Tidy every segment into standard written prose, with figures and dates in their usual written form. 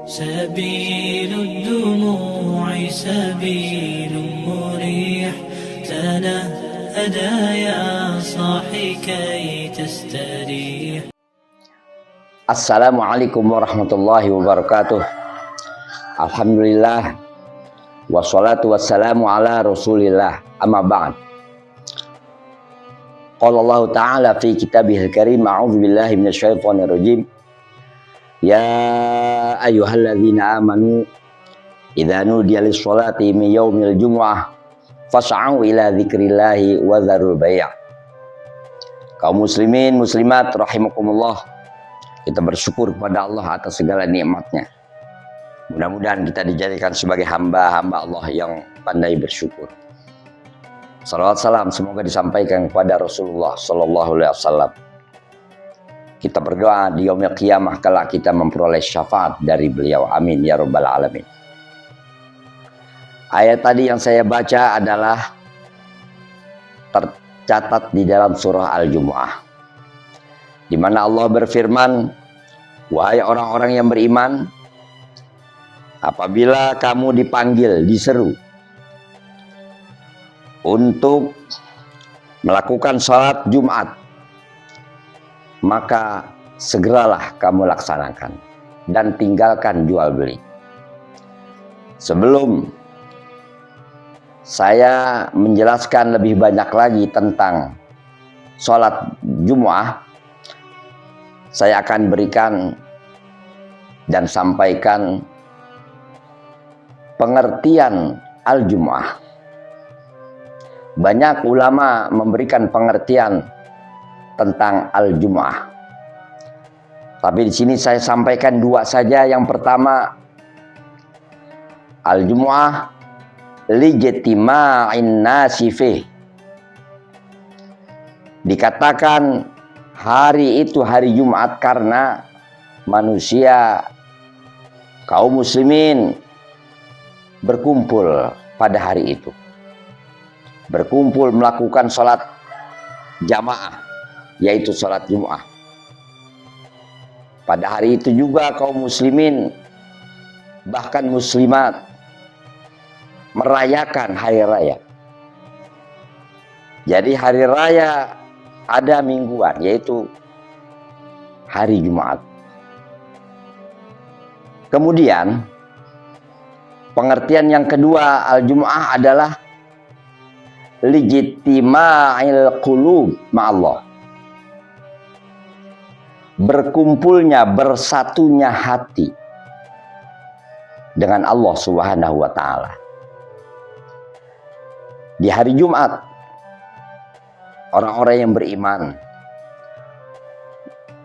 سبيل الدموع سبيل مريح تنهدى يا صاحي كي تستريح. Assalamualaikum warahmatullahi wabarakatuh. Alhamdulillah wassalatu wassalamu ala rasulillah, amma ba'd. Qala Allah ta'ala fi kitabihil karim, a'udzu billahi minasyaitonir rajim. Ya ayyuhalladzina amanu idza nudiya lis-sholati min yaumil jumu'ah fas'au ila dzikrillahi wa dzarul bai'. Kaum muslimin muslimat rahimakumullah, kita bersyukur kepada Allah atas segala nikmatnya. Mudah-mudahan kita dijadikan sebagai hamba-hamba Allah yang pandai bersyukur. Salawat salam semoga disampaikan kepada Rasulullah Sallallahu Alaihi Wasallam. Kita berdoa di yaumil qiyamah kala kita memperoleh syafaat dari beliau. Amin ya rabbal alamin. Ayat tadi yang saya baca adalah tercatat di dalam surah Al-Jumu'ah, di mana Allah berfirman, wahai orang-orang yang beriman, apabila kamu dipanggil, diseru untuk melakukan sholat Jumat, maka segeralah kamu laksanakan dan tinggalkan jual beli. Sebelum saya menjelaskan lebih banyak lagi tentang sholat Jumu'ah, saya akan berikan dan sampaikan pengertian Al-Jumu'ah. Banyak ulama memberikan pengertian tentang Al-Jumu'ah, tapi di sini saya sampaikan dua saja. Yang pertama, Al-Jumu'ah lijtima'in nasi fih. Dikatakan hari itu hari Jumat karena manusia kaum muslimin berkumpul pada hari itu, berkumpul melakukan sholat jamaah, yaitu sholat Jumu'ah. Pada hari itu juga kaum muslimin bahkan muslimat merayakan hari raya. Jadi hari raya ada mingguan, yaitu hari Jumat. Kemudian pengertian yang kedua Al-Jumu'ah adalah lijtima'il qulub ma'allah, berkumpulnya, bersatunya hati dengan Allah Subhanahu wa ta'ala. Di hari Jumat, orang-orang yang beriman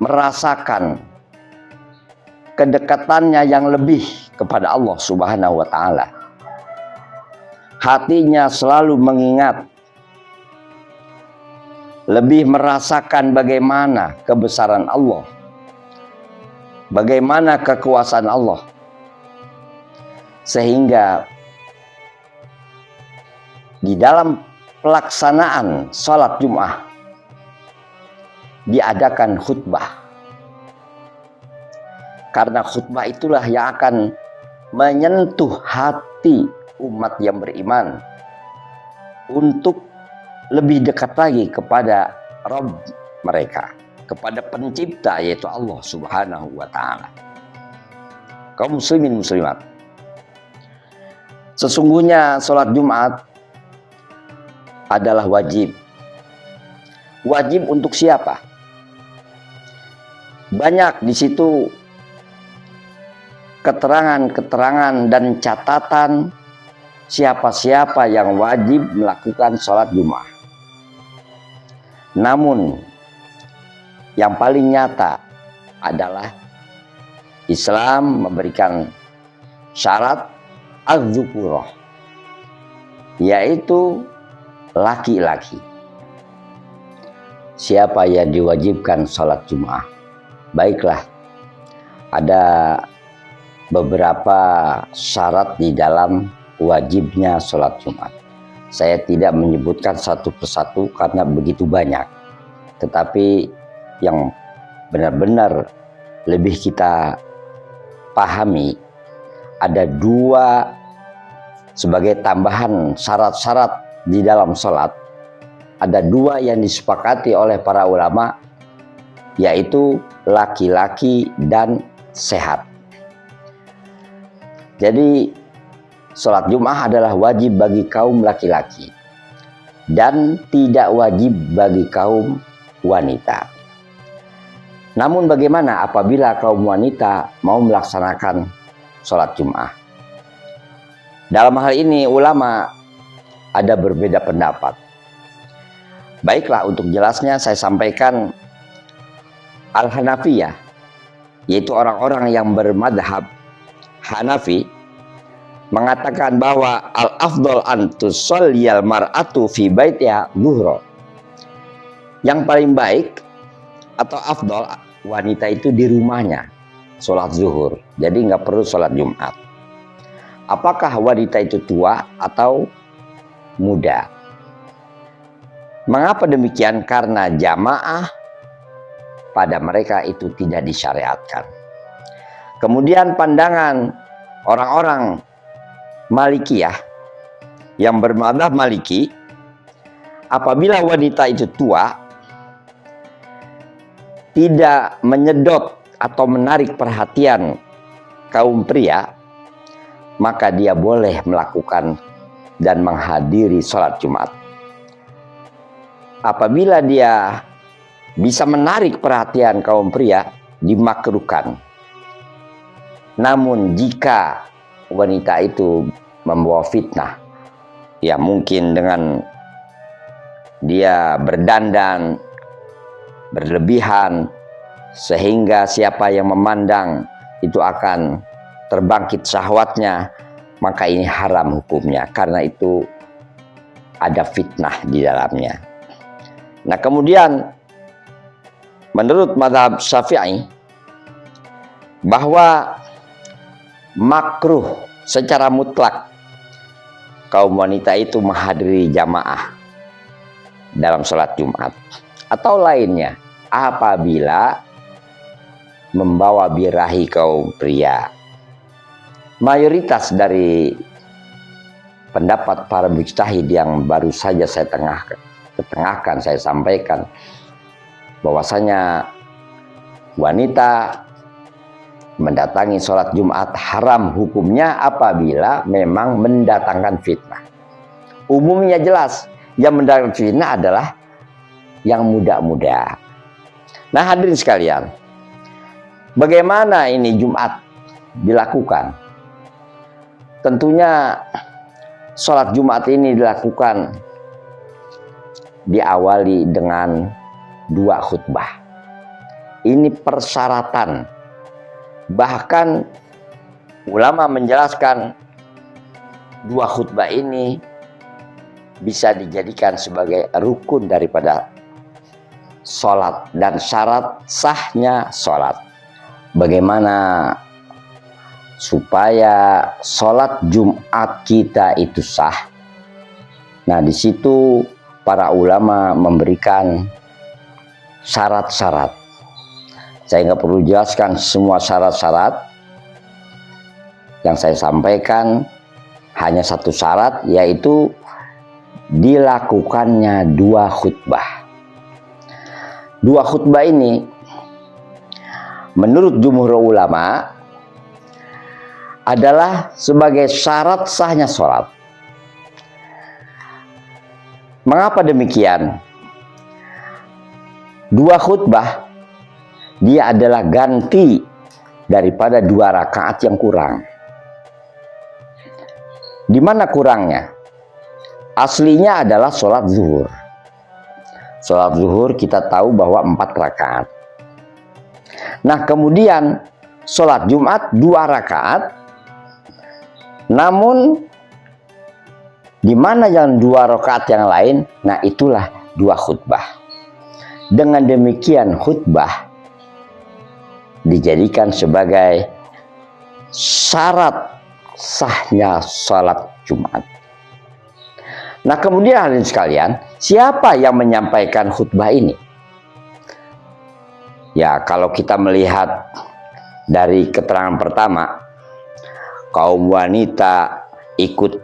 merasakan kedekatannya yang lebih kepada Allah Subhanahu wa ta'ala. Hatinya selalu mengingat, lebih merasakan bagaimana kebesaran Allah, bagaimana kekuasaan Allah, sehingga di dalam pelaksanaan sholat Jum'ah diadakan khutbah, karena khutbah itulah yang akan menyentuh hati umat yang beriman untuk lebih dekat lagi kepada Rabb mereka, kepada pencipta, yaitu Allah Subhanahu wa ta'ala. Kaum muslimin muslimat, sesungguhnya sholat Jumat adalah wajib. Wajib untuk siapa? Banyak di situ keterangan-keterangan dan catatan siapa-siapa yang wajib melakukan sholat Jumat. Namun yang paling nyata adalah Islam memberikan syarat az-zukurah, yaitu laki-laki. Siapa yang diwajibkan sholat Jumat? Baiklah, ada beberapa syarat di dalam wajibnya sholat Jumat. Saya tidak menyebutkan satu persatu karena begitu banyak, tetapi yang benar-benar lebih kita pahami ada dua sebagai tambahan syarat-syarat di dalam sholat. Ada dua yang disepakati oleh para ulama, yaitu laki-laki dan sehat. Jadi sholat Jum'ah adalah wajib bagi kaum laki-laki dan tidak wajib bagi kaum wanita. Namun bagaimana apabila kaum wanita mau melaksanakan sholat Jum'ah? Dalam hal ini ulama ada berbeda pendapat. Baiklah, untuk jelasnya saya sampaikan Al-Hanafiyah, yaitu orang-orang yang bermadhab Hanafi, mengatakan bahwa al-afdol an tusalliyal mar'atu fi baitiha zuhra. Yang paling baik atau afdol, wanita itu di rumahnya sholat zuhur, jadi nggak perlu sholat Jumat. Apakah wanita itu tua atau muda? Mengapa demikian? Karena jamaah pada mereka itu tidak disyariatkan. Kemudian pandangan orang-orang Malikiyah yang bermadzhab Maliki, apabila wanita itu tua, tidak menyedot atau menarik perhatian kaum pria, maka dia boleh melakukan dan menghadiri sholat Jumat. Apabila dia bisa menarik perhatian kaum pria, dimakruhkan. Namun jika wanita itu membawa fitnah, ya mungkin dengan dia berdandan berlebihan sehingga siapa yang memandang itu akan terbangkit syahwatnya, maka ini haram hukumnya, karena itu ada fitnah di dalamnya. Nah, kemudian menurut mazhab Syafi'i bahwa makruh secara mutlak kaum wanita itu menghadiri jamaah dalam sholat Jumat atau lainnya apabila membawa birahi kaum pria. Mayoritas dari pendapat para mujtahid yang baru saja saya ketengahkan, saya sampaikan bahwasanya wanita mendatangi sholat Jumat haram hukumnya apabila memang mendatangkan fitnah. Umumnya jelas yang mendatangkan fitnah adalah yang muda-muda. Nah, hadirin sekalian, bagaimana ini Jumat dilakukan? Tentunya sholat Jumat ini dilakukan diawali dengan 2 khutbah. Ini persyaratan. Bahkan ulama menjelaskan 2 khutbah ini bisa dijadikan sebagai rukun daripada sholat dan syarat sahnya sholat. Bagaimana supaya sholat Jumat kita itu sah? Nah, di situ para ulama memberikan syarat-syarat. Saya nggak perlu jelaskan semua syarat-syarat. Yang saya sampaikan hanya 1 syarat, yaitu dilakukannya 2 khutbah. 2 khutbah ini menurut jumhur ulama adalah sebagai syarat sahnya sholat. Mengapa demikian? 2 khutbah dia adalah ganti daripada 2 rakaat yang kurang. Di mana kurangnya? Aslinya adalah sholat zuhur. Sholat zuhur kita tahu bahwa 4 rakaat. Nah, kemudian sholat Jumat 2 rakaat. Namun di mana yang 2 rakaat yang lain? Nah, itulah 2 khutbah. Dengan demikian khutbah dijadikan sebagai syarat sahnya sholat Jumat. Nah, kemudian hadirin sekalian, siapa yang menyampaikan khutbah ini? Ya, kalau kita melihat dari keterangan pertama, kaum wanita ikut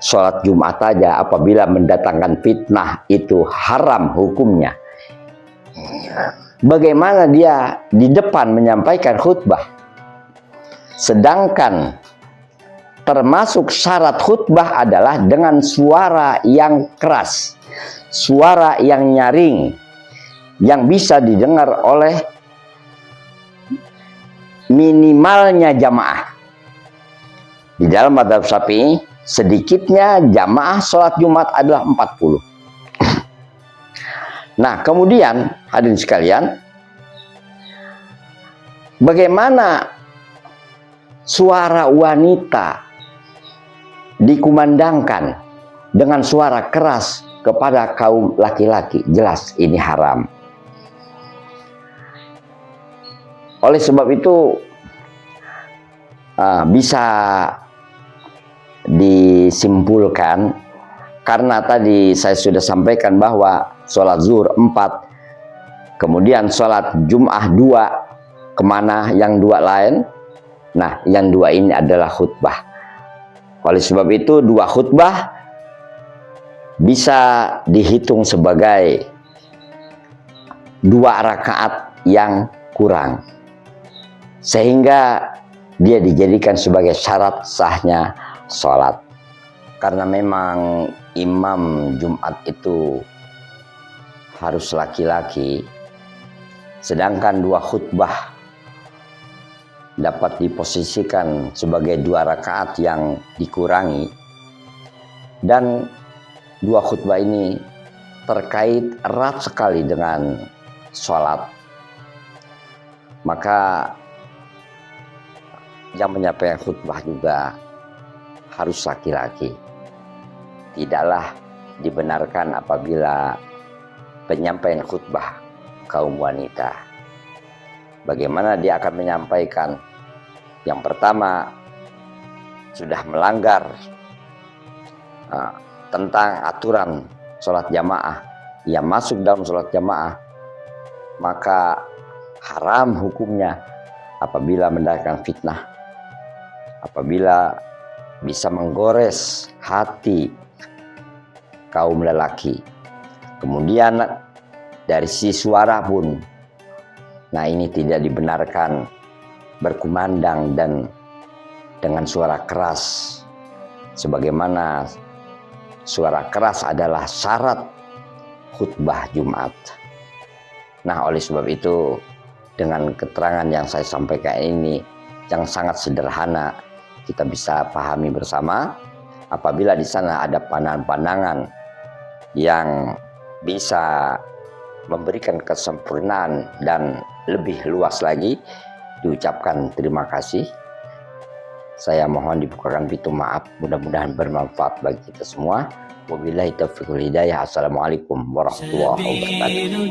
sholat Jumat aja apabila mendatangkan fitnah itu haram hukumnya. Bagaimana dia di depan menyampaikan khutbah, sedangkan termasuk syarat khutbah adalah dengan suara yang keras, suara yang nyaring, yang bisa didengar oleh minimalnya jamaah. Di dalam mazhab Syafi'i, sedikitnya jamaah sholat Jumat adalah 40. Nah, kemudian hadirin sekalian, bagaimana suara wanita dikumandangkan dengan suara keras kepada kaum laki-laki? Jelas ini haram. Oleh sebab itu bisa disimpulkan, karena tadi saya sudah sampaikan bahwa sholat zuhur 4, kemudian sholat Jum'ah 2, kemana yang 2 lain? Nah, yang 2 ini adalah khutbah. Oleh sebab itu 2 khutbah bisa dihitung sebagai 2 rakaat yang kurang, sehingga dia dijadikan sebagai syarat sahnya sholat. Karena memang imam Jumat itu harus laki-laki, sedangkan 2 khutbah dapat diposisikan sebagai 2 rakaat yang dikurangi, dan 2 khutbah ini terkait erat sekali dengan sholat. Maka yang menyampaikan khutbah juga harus laki-laki. Tidaklah dibenarkan apabila penyampaian khutbah kaum wanita. Bagaimana dia akan menyampaikan? Yang pertama, sudah melanggar tentang aturan sholat jamaah. Ia masuk dalam sholat jamaah, maka haram hukumnya apabila mendatangkan fitnah, apabila bisa menggores hati kaum lelaki. Kemudian dari sisi suara pun, nah ini tidak dibenarkan berkumandang dan dengan suara keras, sebagaimana suara keras adalah syarat khutbah Jumat. Nah, oleh sebab itu, dengan keterangan yang saya sampaikan ini yang sangat sederhana, kita bisa pahami bersama. Apabila di sana ada pandangan-pandangan yang bisa memberikan kesempurnaan dan lebih luas lagi, diucapkan terima kasih. Saya mohon dibukakan pintu maaf, mudah-mudahan bermanfaat bagi kita semua. Wabillahi taufiq wal hidayah. Assalamualaikum warahmatullahi wabarakatuh.